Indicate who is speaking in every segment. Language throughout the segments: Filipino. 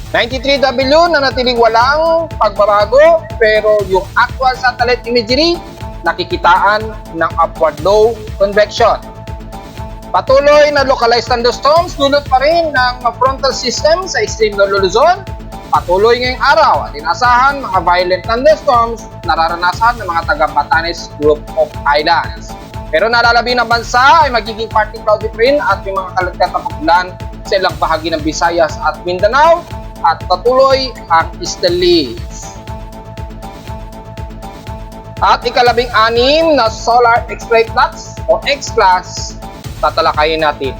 Speaker 1: 93W nanatiling walang pagbabago, pero yung actual satellite imagery nakikitaan ng upward low convection. Patuloy na localized thunderstorms dulot pa rin ng frontal system sa extreme Luzon. Patuloy ngayong araw at inasahan mga violent thunderstorms nararanasan ng mga taga Batanes Group of Islands. Pero nalalabi ng bansa ay magiging partly cloudy pa rin at may mga kalagkat na pagulan sa ilang bahagi ng Visayas at Mindanao at patuloy ang easterlies. At ikalabing-anim na solar X-ray flux o X-class tatalakayin natin.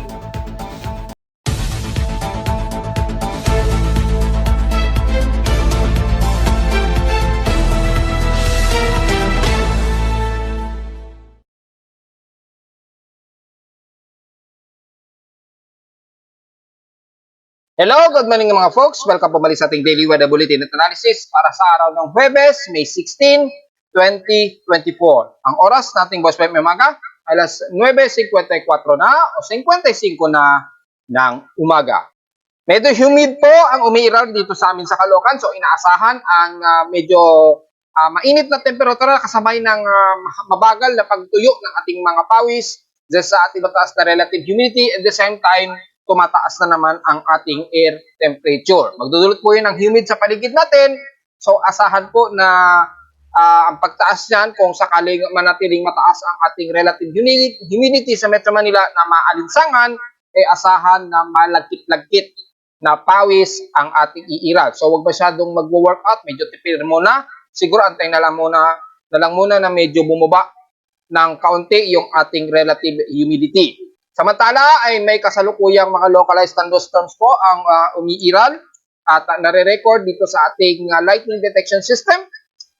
Speaker 1: Hello, good morning mga folks. Welcome po balik sa ating daily weather bulletin at analysis para sa araw ng Huwebes, May 16, 2024. Ang oras nating Boss Pep Umaga, alas 9:54 na o 55 na ng umaga. Medyo humid po ang umiiral dito sa amin sa Caloocan, so inaasahan ang medyo mainit na temperatura kasabay ng mabagal na pagtuyo ng ating mga pawis dahil sa ating mataas na relative humidity. At the same time, tumataas na naman ang ating air temperature. Magdudulot po yun ng humid sa paligid natin. So asahan po na ang pagtaas niyan kung sakaling manatiling mataas ang ating relative humidity sa Metro Manila na maalinsangan, asahan na malagkit-lagkit na pawis ang ating iiral. So huwag masyadong mag-workout, medyo tipid muna. Siguro antayin na lang muna na medyo bumaba ng kaunti yung ating relative humidity. Samantala ay may kasalukuyang mga localized thunderstorms po ang umiiral at nare-record dito sa ating lightning detection system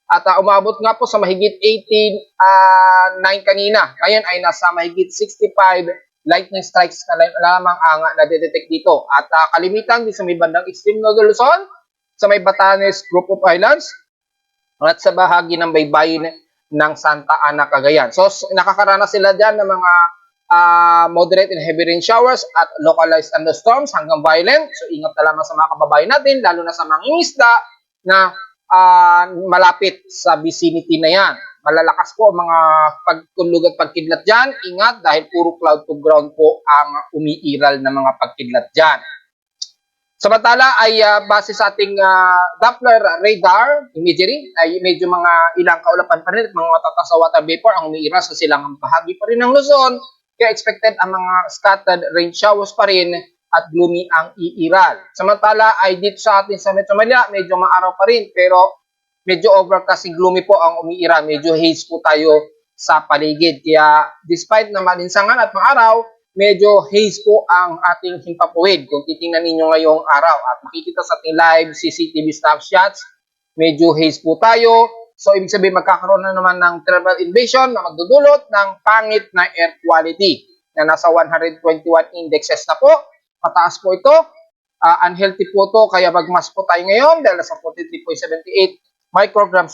Speaker 1: at umabot nga po sa mahigit 18.9 kanina. Ngayon ay nasa mahigit 65 lightning strikes na lamang ang nadedetect dito. At kalimitan din sa may bandang extreme Luzon, sa may Batanes Group of Islands at sa bahagi ng baybayin ng Santa Ana, Cagayan. So nakakaranas sila dyan ng mga moderate and heavy rain showers at localized thunderstorms hanggang violent. So ingat na lamang sa mga kababayan natin, lalo na sa mga isda na malapit sa vicinity na yan. Malalakas po ang mga pagtulog at pagkidlat dyan. Ingat dahil puro cloud to ground po ang umiiral na mga pagkidlat dyan. Samantala ay base sa ating Doppler radar imagery ay medyo mga ilang kaulapan pa rin at mga matatas sa water vapor ang umiiral sa silangang bahagi pa rin ng Luzon. Kaya expected ang mga scattered rain showers pa rin at gloomy ang iiral. Samantala ay dito sa atin sa Metro Manila, medyo maaraw pa rin pero medyo overcast and gloomy po ang umiiral. Medyo haze po tayo sa paligid. Kaya despite na malinsangan at maaraw, medyo haze po ang ating himpapuwid. Kung titingnan ninyo ngayong araw at makikita sa ating live CCTV snapshots, medyo haze po tayo. So, ibig sabihin, magkakaroon na naman ng thermal invasion na magdudulot ng pangit na air quality na nasa 121 indexes na po. Pataas po ito. Unhealthy po ito, kaya magmas po tayo ngayon dahil nasa 43.78 micrograms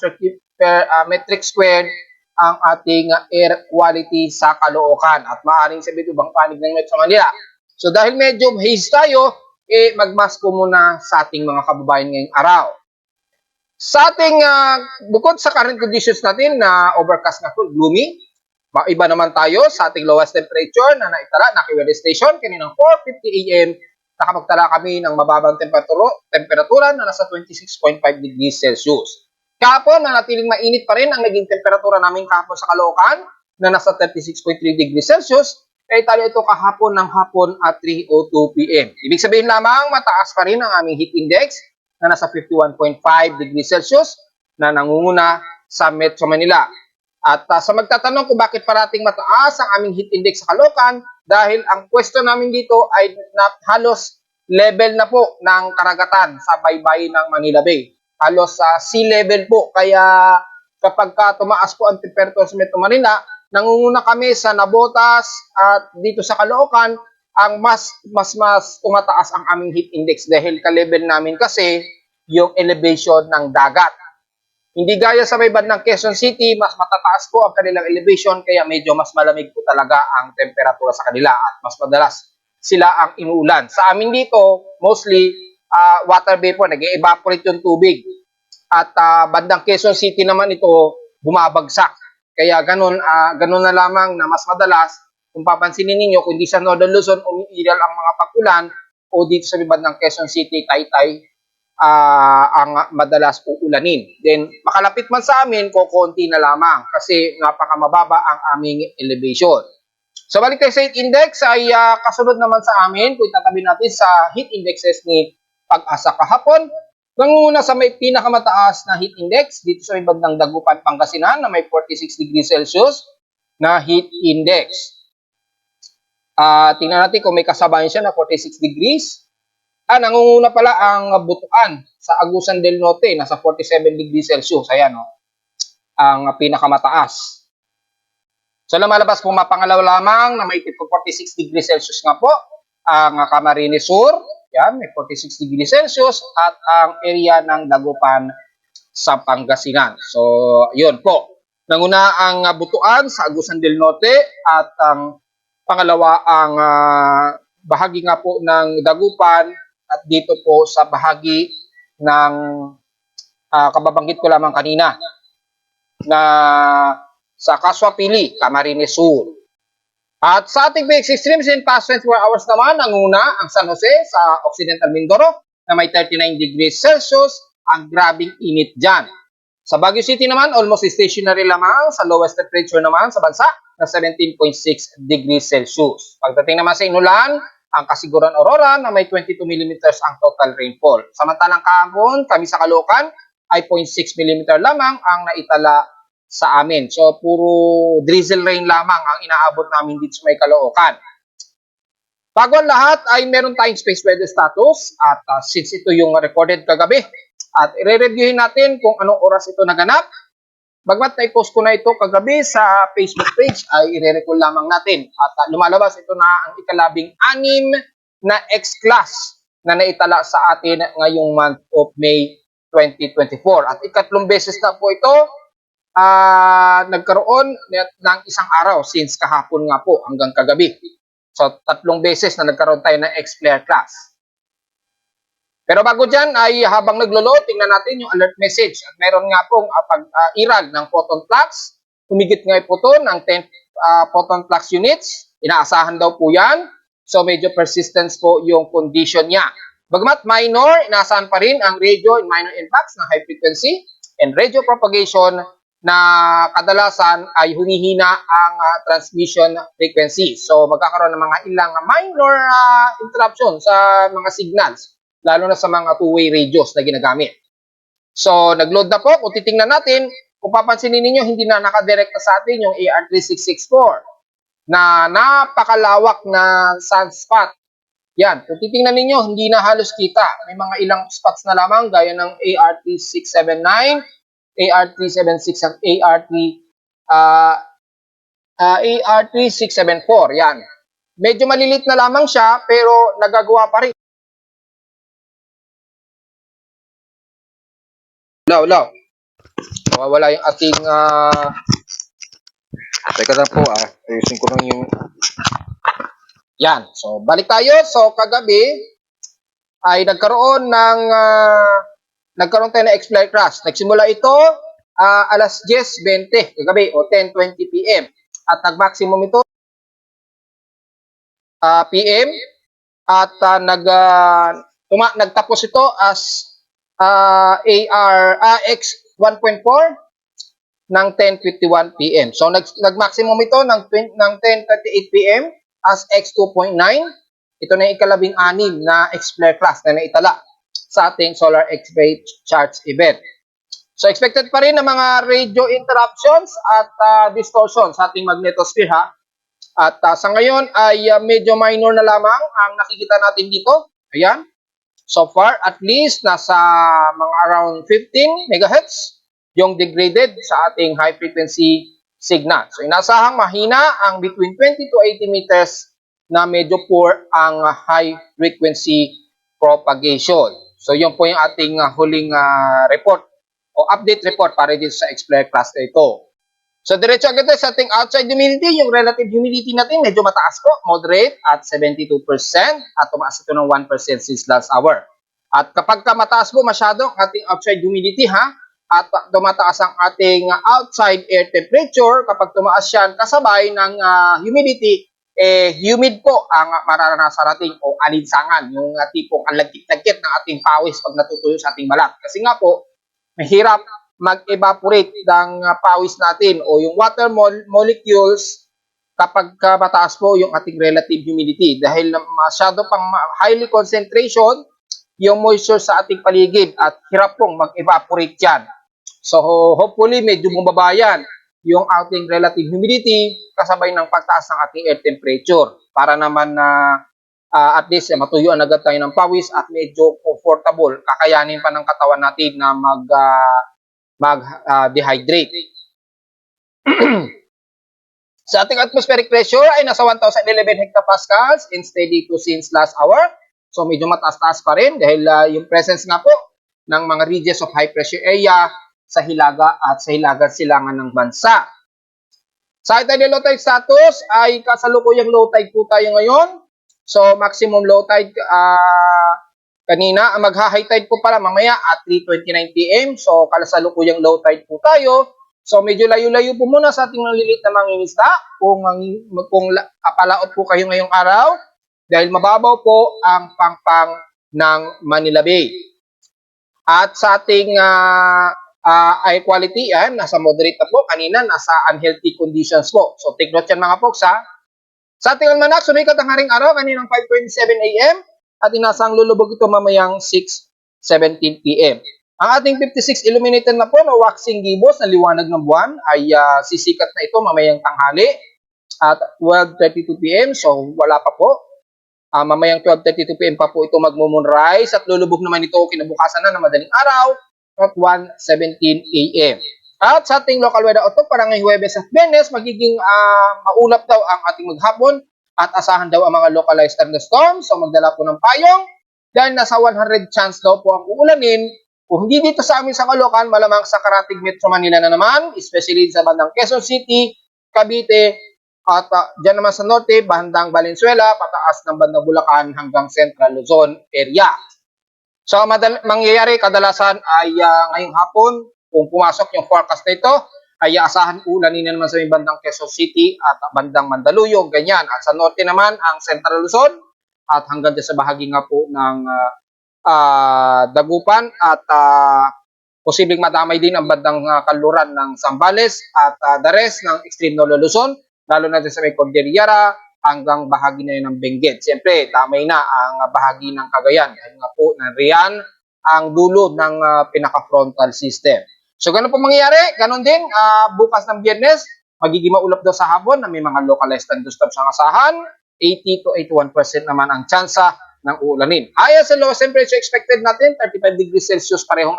Speaker 1: per metric squared ang ating air quality sa Caloocan at maaaring sabihin ibang panig ng Metro Manila. So, dahil medyo haze tayo, magmas po muna sa ating mga kababayan ngayong araw. Sa ating, bukod sa current conditions natin na overcast na po, gloomy, iba naman tayo sa ating lowest temperature na naitala na weather station kaninang 4:50 AM. Nakapagtala kami ng mababang temperatura na nasa 26.5 degrees Celsius. Kahapon, nanatiling mainit pa rin ang naging temperatura namin kahapon sa Caloocan na nasa 36.3 degrees Celsius. Kaya talo ito kahapon ng hapon at 3:02 PM. Ibig sabihin lamang, mataas pa rin ang aming heat index na nasa 51.5 degrees Celsius na nangunguna sa Metro Manila. At sa magtatanong kung bakit parating mataas ang aming heat index sa Caloocan, dahil ang pwesto namin dito ay halos level na po ng karagatan sa baybayin ng Manila Bay. Halos sa sea level po. Kaya kapag tumaas po ang temperature sa Metro Manila, nangunguna kami sa Nabotas at dito sa Caloocan, ang mas tumataas ang aming heat index dahil ka-level namin kasi yung elevation ng dagat. Hindi gaya sa may bandang Quezon City, mas matataas po ang kanilang elevation kaya medyo mas malamig po talaga ang temperatura sa kanila at mas madalas sila ang inuulan. Sa amin dito, mostly water vapor, nag-evaporate yung tubig. At bandang Quezon City naman ito bumabagsak. Kaya ganun, ganun na lamang na mas madalas, kung papansinin ninyo, kung di sa Northern Luzon, umiiral ang mga pagulan, o dito sa bandang Quezon City, Taytay, ang madalas uulanin. Then, makalapit man sa amin, kukunti na lamang kasi napakamababa ang aming elevation. So, balik tayo sa heat index ay kasunod naman sa amin, kung itatabi natin sa heat indexes ni Pag-asa kahapon. Nanguna sa may pinakamataas na heat index dito sa may bandang Dagupan, Pangasinan na may 46 degrees Celsius na heat index. Tingnan natin kung may kasabayan siya na 46 degrees. Nangunguna pala ang Butuan sa Agusan del Norte, nasa 47 degrees Celsius. Ayan, no? Ang pinakamataas. So, lumalabas po mapangalaw lamang na may 46 degrees Celsius nga po ang Camarines Sur. Yan, may 46 degrees Celsius at ang area ng Dagupan sa Pangasinan. So, yun po. Nanguna ang Butuan sa Agusan del Norte at ang pangalawa ang bahagi nga po ng Dagupan at dito po sa bahagi ng kababanggit ko lamang kanina na sa Kaswapili, Camarines Sur. At sa ating PX Extremes in past 24 hours naman, nanguna ang San Jose sa Occidental Mindoro na may 39 degrees Celsius. Ang grabing init dyan. Sa Baguio City naman, almost stationary lamang. Sa lowest temperature naman sa bansa na 17.6 degrees Celsius. Pagdating naman sa Inulan, ang Kasiguran Aurora na may 22 millimeters ang total rainfall. Samantalang kahapon, kami sa Caloocan ay 0.6 millimeter lamang ang naitala sa amin. So, puro drizzle rain lamang ang inaabot namin dito sa may Caloocan. Bago ang lahat ay meron tayong space weather status at since ito yung recorded kagabi at i-reviewin natin kung anong oras ito naganap. Bagmat na-post ko na ito kagabi sa Facebook page ay i-recall lamang natin at lumalabas ito na ang ikalabing-anim na X-class na naitala sa atin ngayong month of May 2024. At ikatlong beses na po ito nagkaroon ng isang araw since kahapon nga po hanggang kagabi. So, 3 beses na nagkaroon tayo ng X-Flare class. Pero bago dyan ay habang naglo-load, tingnan natin yung alert message. At meron nga pong pag-iral ng proton flux. Humigit nga po ito ng 10 proton flux units. Inaasahan daw po yan. So, medyo persistence po yung condition niya. Bagmat minor, inaasahan pa rin ang radio and minor impacts ng high frequency and radio propagation na kadalasan ay humihina ang transmission frequency. So, magkakaroon ng mga ilang minor interruption sa mga signals, lalo na sa mga two-way radios na ginagamit. So, nag-load na po. Kung titingnan natin, kung papansinin ninyo, hindi na nakadirekta sa atin yung AR3664 na napakalawak na sunspot. Yan, kung titingnan ninyo, hindi na halos kita. May mga ilang spots na lamang gaya ng AR3679, AR376 at AR3674. Yan. Medyo malilit na lamang siya pero nagagawa pa rin. Law. Mawawala yung ating teka lang po ayusin ko lang yung yan. So, balik tayo. So, kagabi ay nagkaroon tayo ng X-Flare class. Nagsimula ito alas 10:20 kagabi o 10:20 PM. At nag-maximum ito PM at nagtapos ito as X 1.4 ng 10:51 PM. So nag-maximum ito ng 10:38 PM as X 2.9. Ito na yung ikalabing-anim na X-Flare class na naitala sa ating Solar X-ray charts event. So expected pa rin ng mga radio interruptions at distortion sa ating magnetosphere ha. At sa ngayon ay medyo minor na lamang ang nakikita natin dito. Ayan. So far at least nasa mga around 15 MHz yung degraded sa ating high frequency signal. So inasahang mahina ang between 20 to 80 meters na medyo poor ang high frequency propagation. So, yun po yung ating huling report o update report para dito sa X-Flare class na ito. So, diretso agad sa ating outside humidity. Yung relative humidity natin medyo mataas po, moderate at 72% at tumaas ito ng 1% since last hour. At kapag mataas po masyado ang ating outside humidity at tumataas ang ating outside air temperature, kapag tumaas yan kasabay ng humidity, humid po ang mararanasan natin o alinsangan, yung tipong ang lagkit-lagkit ng ating pawis pag natutuyo sa ating balat. Kasi nga po, mahirap mag-evaporate ng pawis natin o yung water molecules kapag mataas po yung ating relative humidity dahil masyado pang highly concentration yung moisture sa ating paligid at hirap pong mag-evaporate yan. So hopefully medyo bumaba yan yung ating relative humidity kasabay ng pagtaas ng ating air temperature para naman na at least matuyuan agad tayo ng pawis at medyo comfortable, kakayanin pa ng katawan natin na mag-dehydrate. Sa ating atmospheric pressure ay nasa 1,011 hectopascals and steady to since last hour. So medyo mataas-taas pa rin dahil yung presence nga po ng mga regions of high pressure area sa Hilaga at sa Hilagang Silangan ng bansa. Sa tidal low tide status ay kasalukuyang low tide po tayo ngayon. So maximum low tide kanina, magha-high tide po pala mamaya at 3:29 PM. So kasalukuyang low tide po tayo. So medyo layo-layo po muna sa ating maliliit na mangingisda kung palaot po kayo ngayong araw dahil mababaw po ang pangpang ng Manila Bay. At sa ating air quality, yan, nasa moderate na po. Kanina, nasa unhealthy conditions po. So take note yan mga folks ha. Sa ating almanak, sumikat ang haring araw kaninang 5:27 AM at inasang lulubog ito mamayang 6:17 PM. Ang ating 56 illuminated na po na waxing gibbous na liwanag ng buwan ay sisikat na ito mamayang tanghali at 12:32 PM. So wala pa po. Mamayang 12:32 PM pa po ito magmo-moonrise at lulubog naman ito kinabukasan na madaling araw at 1:17 AM. At sa ating local weather outlook para ngayong Huwebes at Biyernes, magiging maulap daw ang ating maghapon at asahan daw ang mga localized thunderstorms. So magdala po ng payong dahil nasa 100 chance daw po ang uulanin. Kung hindi dito sa amin sa Caloocan, malamang sa Karatig Metro Manila na naman, especially sa bandang Quezon City, Cavite, at dyan naman sa norte, bandang Valenzuela, pataas ng bandang Bulacan hanggang Central Luzon area. So mangyayari kadalasan ay ngayong hapon, kung pumasok yung forecast na ito, ay asahan ulanin na naman sa bandang Quezon City at bandang Mandaluyong, ganyan. At sa norte naman, ang Central Luzon at hanggang sa bahagi nga po ng Dagupan at posibleng madamay din ang bandang kanluran ng Zambales at the rest ng extreme Northern Luzon, lalo na sa may Cordillera hanggang bahagi na yun ng Benguet. Siyempre, damay na ang bahagi ng Cagayan dahil nga po nariyan ang dulo ng pinaka-frontal system. So, ganun po mangyayari. Ganun din, bukas ng Biyernes, magiging maulap daw sa hapon na may mga localized thunderstorms ang asahan. 80 to 81% naman ang tsansa ng uulanin. Ayon sa lowest temperature expected natin, 35 degrees Celsius pareho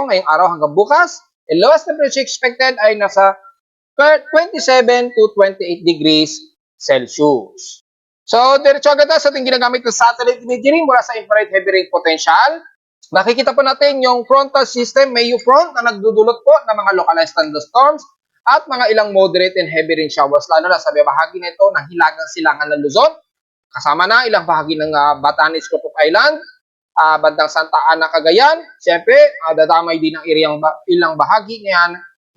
Speaker 1: ngayong araw hanggang bukas. And lowest temperature expected ay nasa 27 to 28 degrees Celsius. So, diretso agad sa ating ginagamit ng satellite imagery mula sa infrared heavy rain potential. Nakikita po natin yung frontal system, may front na nagdudulot po ng mga localized thunderstorms at mga ilang moderate and heavy rain showers, lalo na sa bahagi na ito ng Hilagang Silangan ng Luzon. Kasama na ilang bahagi ng Batanes, Crupop Island, bandang Santa Ana, Cagayan. Siyempre, dadamay din ang ilang bahagi ngayon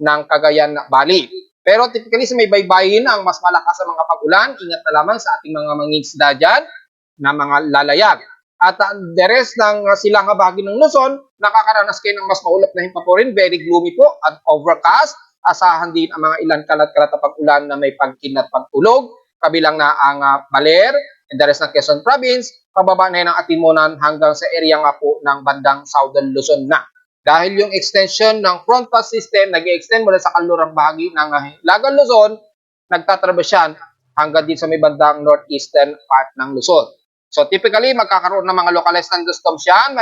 Speaker 1: ng Cagayan Valley. Pero typically sa may baybayin ang mas malakas sa mga pag-ulan, ingat na lamang sa ating mga mangingisda dyan na mga lalayag. At the rest ng silangang bahagi ng Luzon, nakakaranas kayo ng mas maulap na himpaporin, very gloomy po at overcast. Asahan din ang mga ilan kalat-kalat na pag-ulan na may pagkinat pagtulog, kabilang na ang Baler and the rest ng Quezon Province, pababa na yun ang Atimunan hanggang sa area nga po ng bandang Southern Luzon na. Dahil yung extension ng frontal system nag-extend mula sa kanlurang bahagi ng Hilagang Luzon, nagtatrabasyan hanggang din sa may bandang northeastern part ng Luzon. So typically, magkakaroon ng mga localized thunderstorms yan,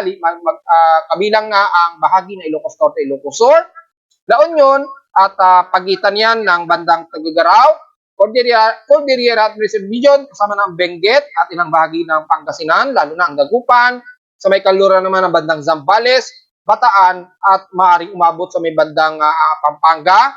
Speaker 1: kabilang nga ang bahagi ng Ilocos Norte, Ilocos Sur, La Union, at pagitan yan ng bandang Tagigaraw, Cordillera at Rizal Region, kasama ng Benguet at ilang bahagi ng Pangasinan, lalo na ang Dagupan, sa may kaluran naman ng bandang Zambales, Bataan, at maaaring umabot sa may bandang Pampanga,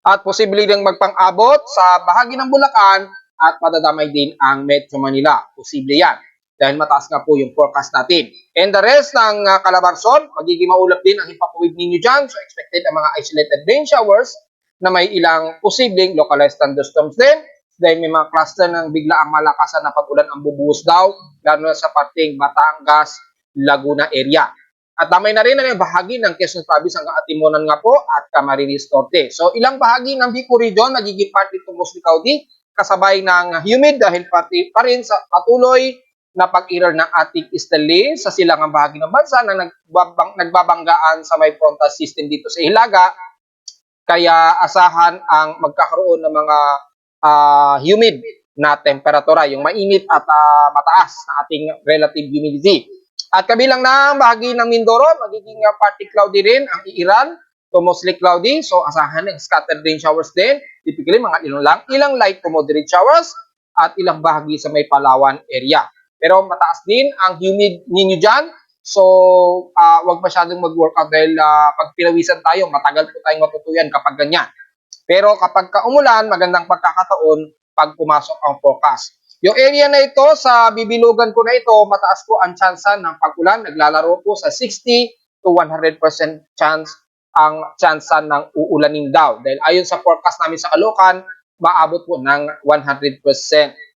Speaker 1: at posibleng ding magpang-abot sa bahagi ng Bulacan, at madadamay din ang Metro Manila. Posible yan. dahil mataas nga po yung forecast natin. And the rest ng Calabarzon, magiging maulap din ang himpapawid ninyo dyan. So expected ang mga isolated rain showers na may ilang posibleng localized thunderstorms din. Dahil may mga cluster ng biglaang malakasan na pag-ulan ang bubuhos daw, lalo na sa parting Batangas, Laguna area. At damay na rin ang bahagi ng Quezon Province hanggang Atimonan nga po at Camarines Norte. So ilang bahagi ng Bicol Region magiging part nito mostly cloudy, kasabay ng humid dahil pati pa rin sa patuloy na pag-iral ng ating easterly sa silangang bahagi ng bansa na nagbabanggaan sa may frontal system dito sa Hilaga. Kaya asahan ang magkakaroon ng mga humid na temperatura, yung mainit at mataas na ating relative humidity. At kabilang na ang bahagi ng Mindoro, magiging partly cloudy rin ang iiral to mostly cloudy. So asahan ng scattered rain showers din. Typically mga ilang light to moderate showers at ilang bahagi sa may Palawan area. Pero mataas din ang humid ninyo dyan. So wag masyadong mag-workout dahil pag pinawisan tayo, matagal po tayong matutuyan kapag ganyan. Pero kapag umulan, magandang pagkakataon pag pumasok ang forecast. Yung area na ito, sa bibilugan ko na ito, mataas po ang tsansa ng pag-ulan. Naglalaro po sa 60 to 100% chance ang tsansa ng uulanin daw. Dahil ayon sa forecast namin sa Caloocan, maabot po ng 100%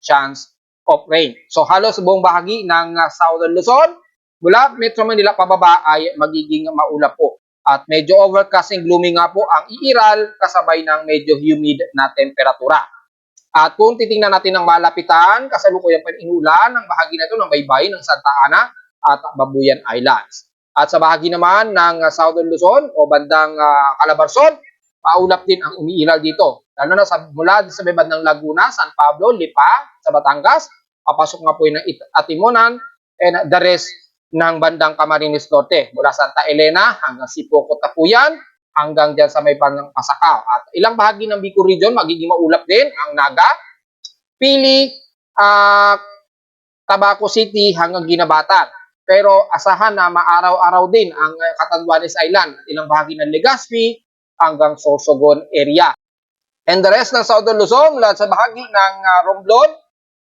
Speaker 1: chance of rain. So halos buong bahagi ng Southern Luzon, mula Metro Manila pababa ay magiging maulap po. At medyo overcast and gloomy nga po ang iiral kasabay ng medyo humid na temperatura. At kung titingnan natin ang malapitan, kasalukuyan pa inulan ang bahagi na ito ng baybay ng Santa Ana at Babuyan Islands. At sa bahagi naman ng Southern Luzon o bandang Calabarzon, maulap din ang umiiral dito. Lalo na mula sa bebad ng Laguna, San Pablo, Lipa, sa Batangas, papasok nga po yung Atimonan and the rest ng bandang Camarines Norte. Mula Santa Elena hanggang Sipoco, Tapuyan, hanggang dyan sa may bandang Pasakaw. At ilang bahagi ng Bicol Region, magiging maulap din ang Naga, Pili, Tabaco City hanggang Ginabatan. Pero asahan na maaraw-araw din ang Catanduanes Island, ilang bahagi ng Legazpi hanggang Sorsogon area. And the rest ng Southern Luzon, mula sa bahagi ng Romblon,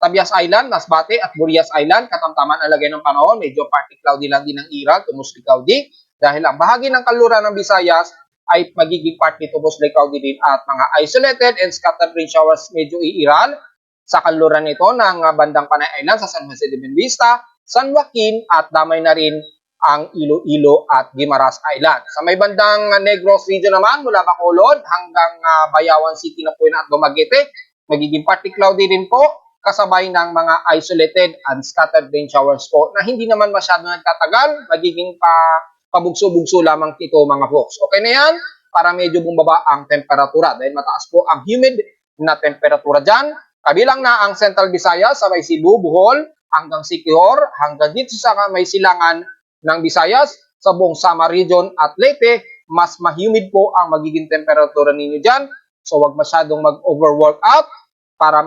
Speaker 1: Tabias Island, Masbate at Burias Island, katamtaman ang lagay ng panahon, medyo partly cloudy lang din ang iral, to mostly cloudy, dahil ang bahagi ng kanluran ng Visayas ay magiging partly to mostly cloudy din at mga isolated and scattered rain showers medyo iiral sa kanluran nito ng bandang Panay Island sa San Jose de Benvista, San Joaquin at damay na rin ang Iloilo at Guimaras Island. Sa may bandang Negros region naman, mula Bacolod hanggang Bayawan City na po at Dumaguete, magiging partly cloudy din po, kasabay ng mga isolated and scattered rain showers po na hindi naman masyado nagtatagal, magiging pabugso-bugso lamang ito mga folks. Okay na yan? Para medyo bumaba ang temperatura dahil mataas po ang humid na temperatura dyan. Kabilang na ang Central Visayas sa may Cebu, Bohol, hanggang Siquijor, hanggang dito sa may silangan ng Visayas, sa buong Samar Region at Leyte, mas ma-humid po ang magiging temperatura ninyo dyan. So wag masyadong mag-overworkout para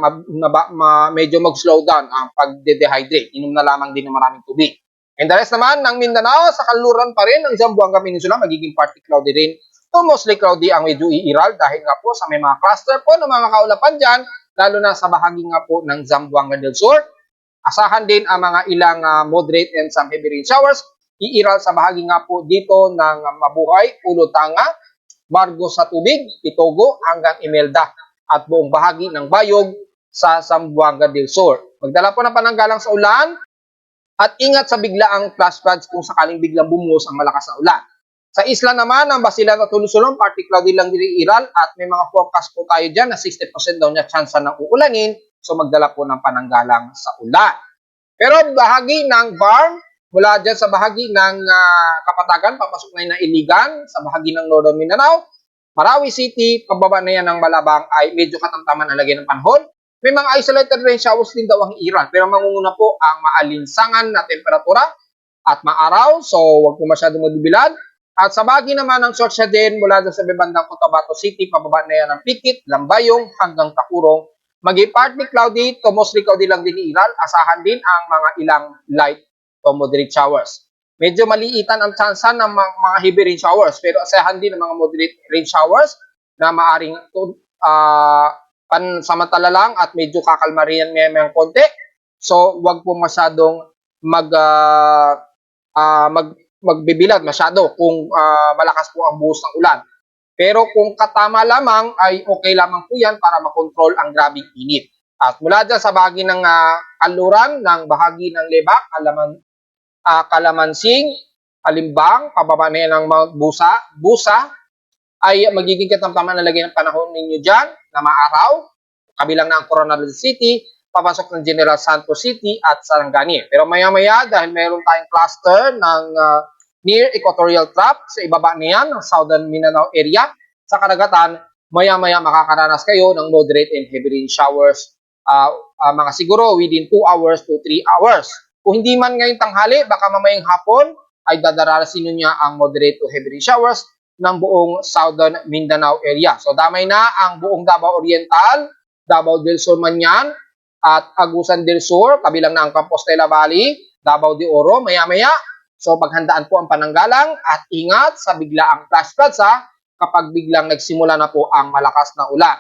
Speaker 1: medyo mag-slow down ang pag-dehydrate. Inom na lamang din ng maraming tubig. And the rest naman ng Mindanao, sa kanluran pa rin ng Zamboanga Peninsula, magiging partly cloudy rin to mostly cloudy ang medyo iiral dahil nga po sa may mga cluster po ng mga kaulapan dyan, lalo na sa bahagi nga po ng Zamboanga del Sur. Asahan din ang mga ilang moderate and some heavy rain showers. Iiral sa bahagi nga po dito ng Mabuhay, Ulutanga, Margo sa Tubig, Itogo hanggang Imelda at buong bahagi ng Bayog sa Zamboanga del Sur. Magdala po ng pananggalang sa ulan at ingat sa biglaang flash floods kung sakaling biglang bumuhos ang malakas na ulan. Sa isla naman, ang Basilan at Tulusulong, partly cloudy lang din iiral at may mga forecast po tayo dyan na 60% daw niya chance na uulanin. So magdala po ng pananggalang sa ulan. Pero bahagi ng Barm, mula dyan sa bahagi ng Kapatagan, papasok na yun ng Iligan, sa bahagi ng Northern Mindanao, Marawi City, pababa na yan ng Malabang ay medyo katamtaman ang lagay ng panahon. May mga isolated rain showers din daw ang iiral, pero mangunguna po ang maalinsangan na temperatura at maaraw, so huwag po masyadong magbibilad. At sa bahagi naman ng Sorcia din, mula sa bandang Cotabato City, pababa na yan ng Pikit, Lambayong hanggang Takurong, maging partly cloudy to mostly cloudy lang din iiral, asahan din ang mga ilang light to moderate showers. Medyo maliitan ang tsansa ng mga heavy rain showers, pero asahan din ng mga moderate rain showers na maaring pansamantala lang at medyo kakalma rin may konti. So, wag po masyadong magbibilad masyado kung malakas po ang buhos ng ulan. Pero kung katama lamang ay okay lamang po yan para makontrol ang grabing init. At mula dyan sa bahagi ng kanluran, ng bahagi ng Lebak, Kalamansing, Alimbang, pababa na yan ng Mount Busa, ay magiging katamtaman na lagay ng panahon ninyo dyan na maaraw, kabilang na ang Coronado City, papasok ng General Santos City at Sarangani. Pero maya-maya, dahil mayroon tayong cluster ng near equatorial trough sa ibaba niyan, ng Southern Mindanao area, sa karagatan, maya-maya makakaranas kayo ng moderate and heavy rain showers, mga siguro within 2 hours to 3 hours. Kung hindi man ngayong tanghali, baka mamayang hapon ay dadaranasin niya ang moderate to heavy rain showers ng buong Southern Mindanao area. So damay na ang buong Davao Oriental, Davao del Sur man yan, at Agusan del Sur, kabilang na ang Compostela Valley, Davao de Oro, maya-maya. So paghandaan po ang pananggalang at ingat sa biglaang flash floods kapag biglang nagsimula na po ang malakas na ulan.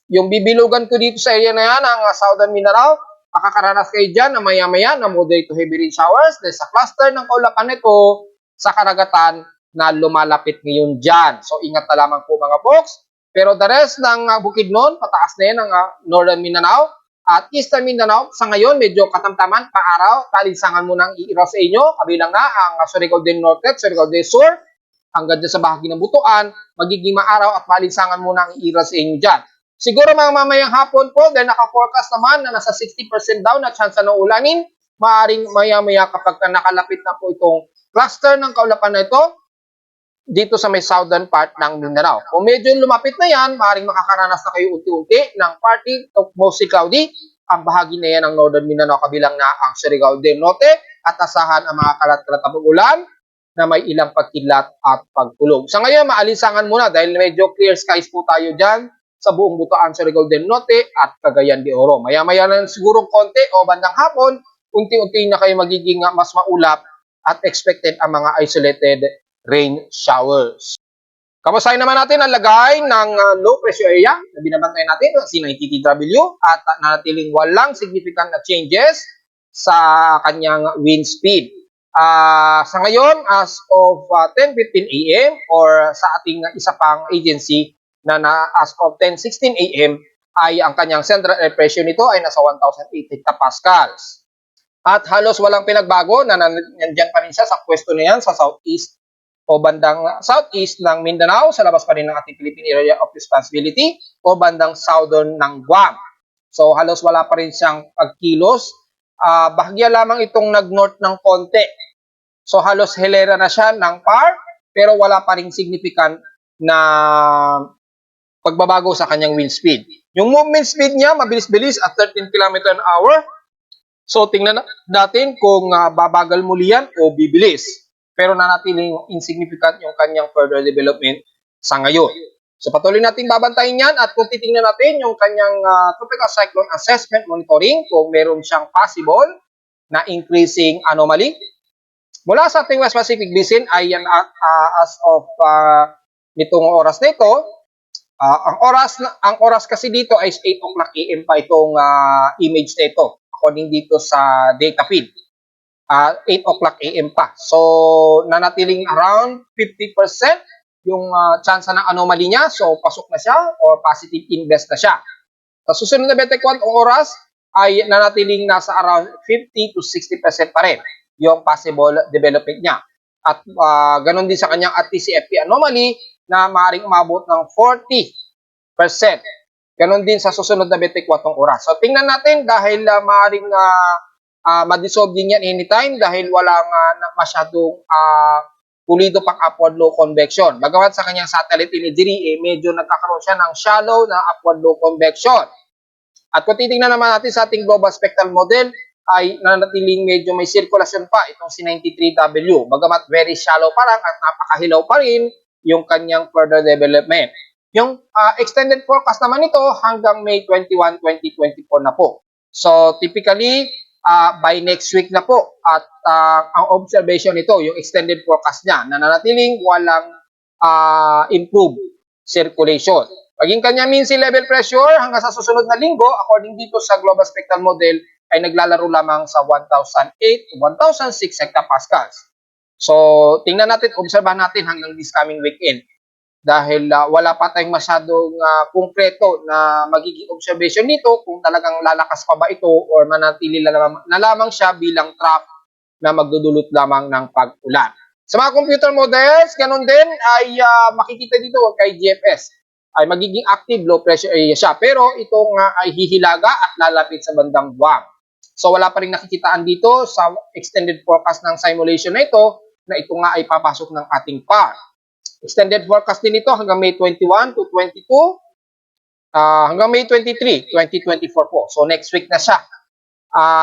Speaker 1: Yung bibilugan ko dito sa area na yan, ang Southern Mindanao, makakaranas kayo dyan na maya-maya na moderate to heavy rain showers dahil sa cluster ng kaulapan nito sa karagatan na lumalapit ngayon dyan. So, ingat na lamang po mga folks. Pero the rest ng Bukidnon, pataas na yan ang Northern Mindanao at Eastern Mindanao. Sa ngayon, medyo katamtaman, paaraw, talinsangan mo nang iiraw sa inyo. Kabilang na ang Surigao del Norte at Surigao del Sur. Hanggang dyan sa bahagi ng Butuan, magiging maaraw at malinsangan mo nang iiraw sa inyo dyan. Siguro mga mamayang hapon po, dahil naka-forecast naman na nasa 60% daw na chance na ulanin, maaaring maya-maya kapag nakalapit na po itong cluster ng kaulapan na ito, dito sa may southern part ng Mindanao. Kung medyo lumapit na yan, maaaring makakaranas na kayo unti-unti ng partly to mostly cloudy ang bahagi na yan ng Northern Mindanao, kabilang na ang Surigao del Norte, at asahan ang mga kalat-kalat na ulan na may ilang pagkidlat at pagkulog. Sa ngayon, maalinsangan muna dahil medyo clear skies po tayo dyan sa buong Butuan, Surigao del Norte at Cagayan de Oro. Maya-maya na siguro konti o bandang hapon, unti-unti na kayo magiging mas maulap at expected ang mga isolated rain showers. Kamustahin naman natin ang lagay ng low pressure area na binabantay natin, C90TW, at nanatiling walang significant na changes sa kanyang wind speed. Sa ngayon, as of 10:15 a.m. or sa ating isa pang agency na as of 10:16 a.m. ay ang kanyang central air pressure nito ay nasa 1,008 hectopascals. At halos walang pinagbago na nandiyan pa rin siya sa pwesto na yan sa southeast o bandang southeast ng Mindanao, sa labas pa rin ng ating Philippine Area of Responsibility, o bandang southern ng Guam. So halos wala pa rin siyang pagkilos. Bahagya lamang itong nag-north ng konti. So halos hilera na siya ng par, pero wala pa rin significant na pagbabago sa kanyang wind speed. Yung movement speed niya, mabilis-bilis at 13 km/h. So tingnan natin kung babagal muli yan o bibilis. Pero nanatiling insignificant yung kanyang further development sa ngayon. So patuloy natin babantayin yan at kung titingnan natin yung kanyang tropical cyclone assessment monitoring kung meron siyang possible na increasing anomaly. Mula sa ating West Pacific Basin ay yan as of nitong oras na ito, ang oras kasi dito ay 8 o'clock AM pa itong image na ito according dito sa data feed. 8 o'clock AM pa. So, nanatiling around 50% yung chance ng anomaly niya. So, pasok na siya or positive invest na siya. Sa susunod na 24 oras ay nanatiling nasa around 50 to 60% pa rin yung possible development niya. At ganun din sa kanyang TCFP anomaly na maaaring umabot ng 40%. Ganun din sa susunod na 24 oras. So, tingnan natin dahil maaaring ma-dissolve din yan anytime dahil walang masyadong pulido pang upward low convection. Bagamat sa kanyang satellite imagery, medyo nagkakaroon siya ng shallow na upward low convection. At kung titingnan naman natin sa ating global spectral model, ay nanatiling medyo may sirkulasyon pa itong C93W. Bagamat very shallow pa lang at napakahilaw pa rin yung kanyang further development. Yung extended forecast naman ito hanggang May 21, 2024 na po. So typically, by next week na po at ang observation nito, yung extended forecast niya, na nanatiling walang improved circulation. Maging kanya mean sea level pressure hanggang sa susunod na linggo, according dito sa global spectral model, ay naglalaro lamang sa 1,008 to 1,006 hectopascals. So, tingnan natin, obserbahan natin hanggang this coming weekend. Dahil wala pa tayong masyadong konkreto na magiging observation nito kung talagang lalakas pa ba ito or manatili na lamang siya bilang trap na magdudulot lamang ng pag-ulan. Sa mga computer models, ganun din ay makikita dito kay GFS ay magiging active low pressure area siya. Pero ito nga ay hihilaga at lalapit sa bandang Guam. So wala pa rin nakikitaan dito sa extended forecast ng simulation na ito nga ay papasok ng ating PAR. Extended forecast din ito hanggang May 21 to 22, hanggang May 23, 2024 po. So next week na siya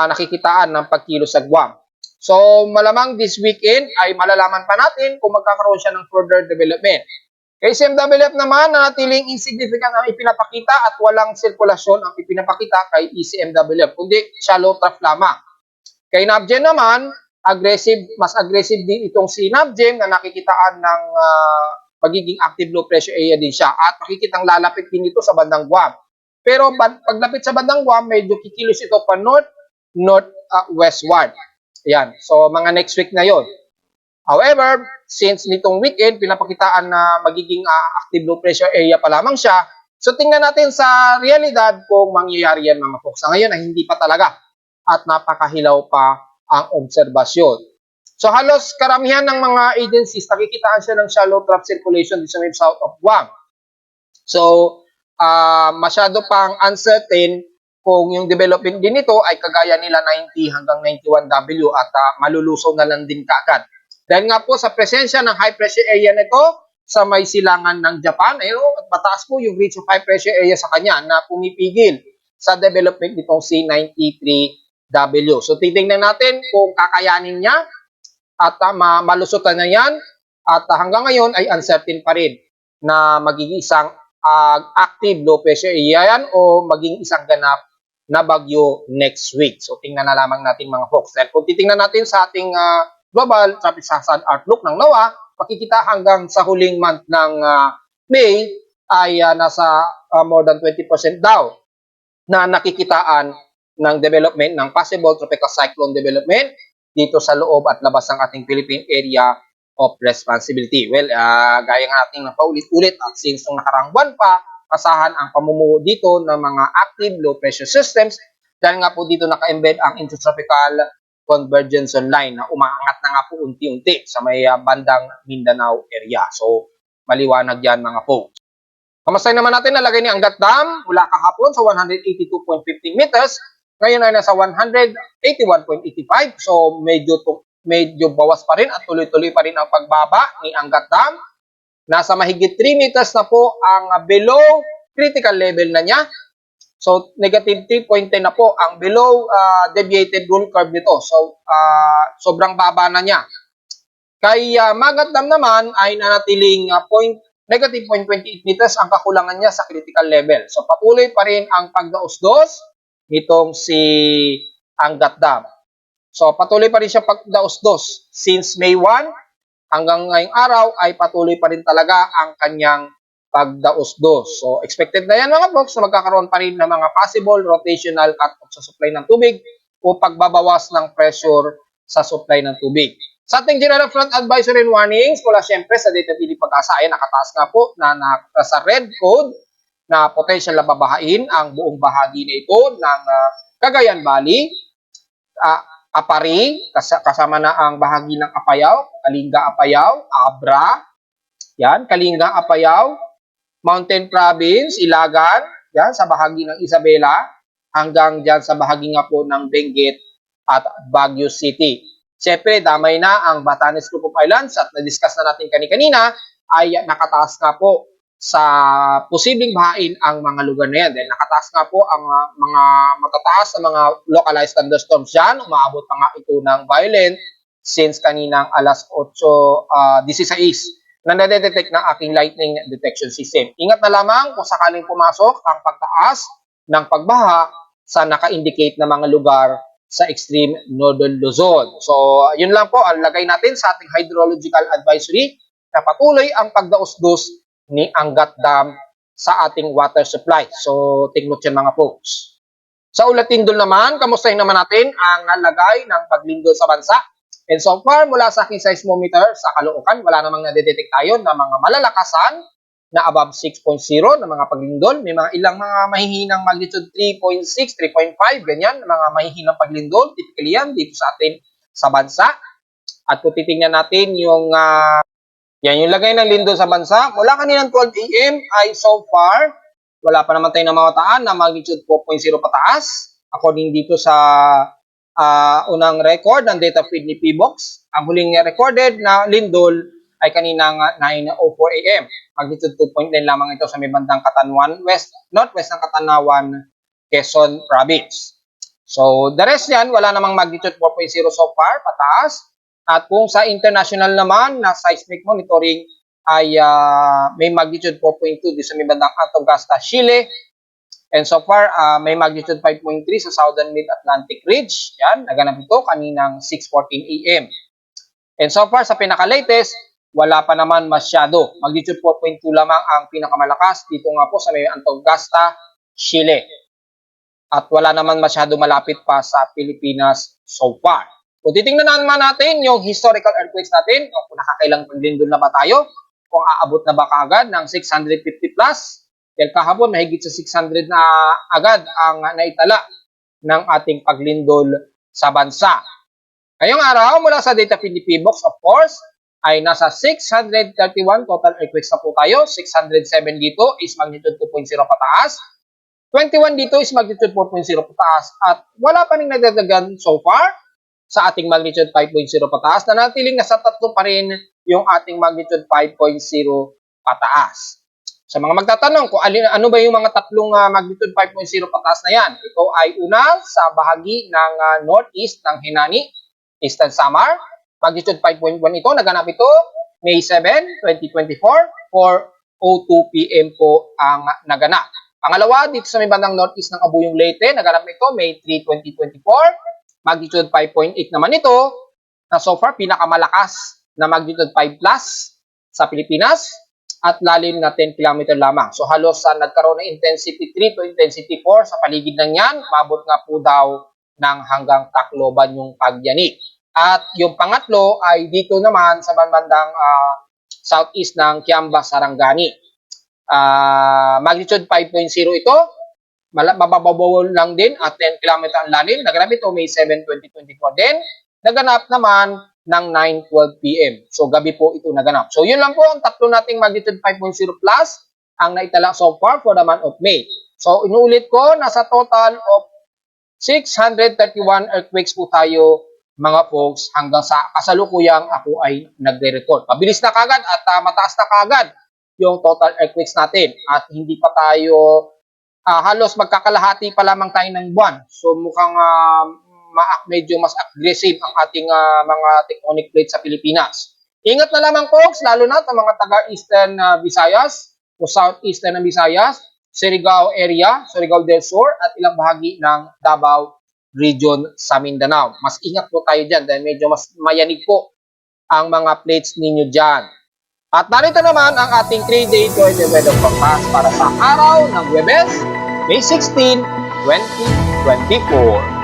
Speaker 1: nakikitaan ng pagkilos sa Guam. So malamang this weekend ay malalaman pa natin kung magkakaroon siya ng further development. Kay CMWF naman, nanatiling insignificant ang ipinapakita at walang sirkulasyon ang ipinapakita kay ECMWF, kundi shallow trough lamang. Kay NAVGEM naman, mas aggressive din itong si NAVGEM na nakikitaan ng magiging active low pressure area din siya at makikitang lalapit din ito sa bandang Guam. Pero paglapit sa bandang Guam, medyo kikilos ito pa north-westward. Ayan. So, mga next week na yon. However, since nitong weekend, pinapakitaan na magiging active low pressure area pa lamang siya, so tingnan natin sa realidad kung mangyayari yan mga folks. Sa ngayon ay hindi pa talaga at napakahilaw pa ang obserbasyon. So halos karamihan ng mga agencies nakikitaan siya ng shallow trough circulation sa wave south of Guam. So masyado pang uncertain kung yung development din nito ay kagaya nila 90 hanggang 91W at malulusaw na lang din kaagad. Dahil nga po sa presensya ng high pressure area nito sa may silangan ng Japan, at mataas po yung reach of high pressure area sa kanya na pumipigil sa development nitong C93W. So titingnan natin kung kakayanin niya at malusutan na yan at hanggang ngayon ay uncertain pa rin na magiging isang active low pressure area yan o maging isang ganap na bagyo next week. So tingnan na lamang natin mga folks. Dahil kung titingnan natin sa ating Global Traffic Hazard Outlook ng NOAA, makikita hanggang sa huling month ng May ay nasa more than 20% daw na nakikitaan ng development ng possible tropical cyclone development dito sa loob at labas ng ating Philippine Area of Responsibility. Well, gaya nga natin na paulit-ulit at since nung nakarang buwan pa, kasahan ang pamumuo dito ng mga active low pressure systems dahil nga po dito naka-embed ang intertropical convergence line na umaangat na nga po unti-unti sa may bandang Mindanao area. So, maliwanag yan mga folks. Kamusta naman natin nalagay ni Angat Dam mula kahapon sa 182.15 meters. Ngayon ay nasa 181.85. So, medyo bawas pa rin at tuloy-tuloy pa rin ang pagbaba ni Angat Dam. Nasa mahigit 3 meters na po ang below critical level na niya. So, negative 3.10 na po ang below deviated rule curve nito. So, sobrang baba na niya. Kay Magat Dam naman ay nanatiling negative 0.28 meters ang kakulangan niya sa critical level. So, patuloy pa rin ang pagdaos-dos nitong si Angat Dam. So, patuloy pa rin siya pagdaos-dos. Since May 1 hanggang ngayong araw ay patuloy pa rin talaga ang kanyang pagdaos-dos. So, expected na yan mga folks na magkakaroon pa rin ng mga possible rotational cut-off sa supply ng tubig o pagbabawas ng pressure sa supply ng tubig. Sa ating general flood advisory and warnings, mula siyempre sa Data TV Pag-asa, ay nakataas nga po na sa red code na potential na babahain ang buong bahagi na ito ng Cagayan Valley, Apari, kasama na ang bahagi ng Apayao, Kalinga Apayao, Abra, yan, Kalinga Apayao, Mountain Province, Ilagan, yan, sa bahagi ng Isabela, hanggang dyan sa bahagi nga po ng Benguet at Baguio City. Siyempre, damay na ang Batanes Group of Islands at na-discuss na natin kanina ay nakataas nga po sa posibleng bahain ang mga lugar na yan. Dahil nakataas nga po ang mga matataas na mga localized thunderstorms dyan. Umaabot pa nga ito ng violent since kaninang alas 8:16 na nadedetect ng aking lightning detection system. Ingat na lamang kung sakaling pumasok ang pagtaas ng pagbaha sa naka-indicate na mga lugar sa extreme northern Luzon. So, yun lang po ang lagay natin sa ating hydrological advisory na patuloy ang pagdaos-dos ni Angat Dam sa ating water supply. So, take note yan mga folks. Sa ulatindol naman, kamustahin naman natin ang lagay ng paglindol sa bansa. And so far, mula sa aking seismometer sa Caloocan, wala namang nadedetect tayo na mga malalakasan na above 6.0 na mga paglindol. May mga ilang mga mahihinang magnitude 3.6, 3.5, ganyan, mga mahihinang paglindol. Typically yan dito sa atin sa bansa. At kung titingnan natin yung yung lagay ng lindol sa bansa, mula kaninang 12 AM ay so far, wala pa naman tayong namawataan na magnitude 4.0 pataas. According dito sa unang record ng data feed ni PBOX, ang huling recorded na lindol ay kaninang 9:04 AM. Magnitude 2.9 lamang ito sa may bandang Katanwan, northwest ng Katanawan, Quezon Province. So, the rest yan, wala namang magnitude 4.0 so far, pataas. At kung sa international naman na seismic monitoring ay may magnitude 4.2 dito sa may bandang Antofagasta, Chile. And so far, may magnitude 5.3 sa Southern Mid-Atlantic Ridge. Yan, naganap ito kaninang 6:14 AM. And so far, sa pinaka-latest, wala pa naman masyado. Magnitude 4.2 lamang ang pinakamalakas dito nga po sa may Antofagasta, Chile. At wala naman masyado malapit pa sa Pilipinas so far. Kung titingnan naman natin yung historical earthquakes natin, kung nakakailang paglindol na ba tayo, kung aabot na ba kaagad ng 650 plus, dahil kahapon mahigit sa 600 na agad ang naitala ng ating paglindol sa bansa. Ngayong araw, mula sa data feed ni PBOX, of course, ay nasa 631 total earthquakes na po tayo. 607 dito is magnitude 2.0 pataas. 21 dito is magnitude 4.0 pataas. At wala pa rin nadagdagan so far sa ating magnitude 5.0 pataas. Nanatiling nasa 3 pa rin yung ating magnitude 5.0 pataas. Sa mga magtatanong kung ano ba yung mga tatlong magnitude 5.0 pataas na yan, ito ay una sa bahagi ng northeast ng Henani, Eastern Samar. Magnitude 5.1 ito, naganap ito May 7, 2024, 4:02 PM po ang naganap. Pangalawa, dito sa may bandang northeast ng Abuyong Leyte, naganap ito May 3, 2024. Magnitude 5.8 naman ito, na so far pinakamalakas na magnitude 5 plus sa Pilipinas at lalim na 10 km lamang. So halos nagkaroon ng intensity 3 to intensity 4 sa paligid ng yan, mabot nga po daw ng hanggang Tacloban yung pagyanig. At yung pangatlo ay dito naman sa bandang southeast ng Kiamba, Sarangani. Magnitude 5.0 ito, mabababaw lang din at 10 km ang lalim. Naganap ito May 7, 2024 din. Naganap naman ng 9:12 PM. So gabi po ito naganap. So yun lang po ang tatlo nating magnitude 5.0 plus ang naitala so far for the month of May. So inuulit ko, nasa total of 631 earthquakes po tayo mga folks hanggang sa kasalukuyang ako ay nagre-record. Mabilis na kagad at mataas na kagad yung total earthquakes natin at hindi pa tayo halos magkakalahati pa lamang tayo ng buwan. So mukhang medyo mas aggressive ang ating mga tectonic plates sa Pilipinas. Ingat na lamang folks, lalo na sa mga taga-eastern Visayas o southeastern ng Visayas, Surigao area, Surigao del Sur at ilang bahagi ng Davao region sa Mindanao. Mas ingat po tayo dyan dahil medyo mas mayanig po ang mga plates ninyo dyan. At narito naman ang ating 3-day joint weather forecast para sa araw ng Huwebes, May 16, 2024.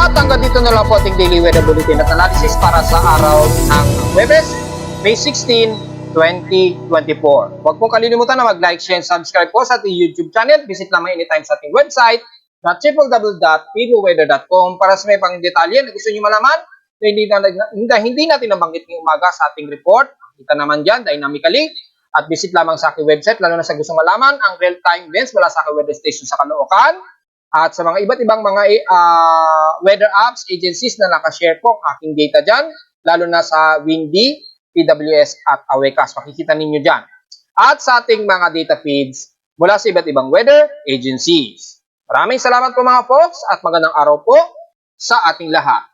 Speaker 1: At hanggang dito na lang po ating daily weather bulletin at analysis para sa araw ng Huwebes, May 16, 2024. Huwag pong kalilimutan na mag-like, share, and subscribe po sa ating YouTube channel. Visit lamang anytime sa ating website na www.pboweather.com para sa may pang detalye na gusto nyo malaman na hindi natin nabanggit ngayong umaga sa ating report. Kita naman dyan, dynamically. At visit lamang sa aking website, lalo na sa gusto malaman ang real-time events mula sa aking weather station sa Caloocan. At sa mga iba't ibang mga weather apps, agencies na nakashare po ang aking data dyan, lalo na sa Windy, PWS at Awekas. Makikita ninyo dyan. At sa ating mga data feeds mula sa iba't ibang weather agencies. Maraming salamat po mga folks at magandang araw po sa ating lahat.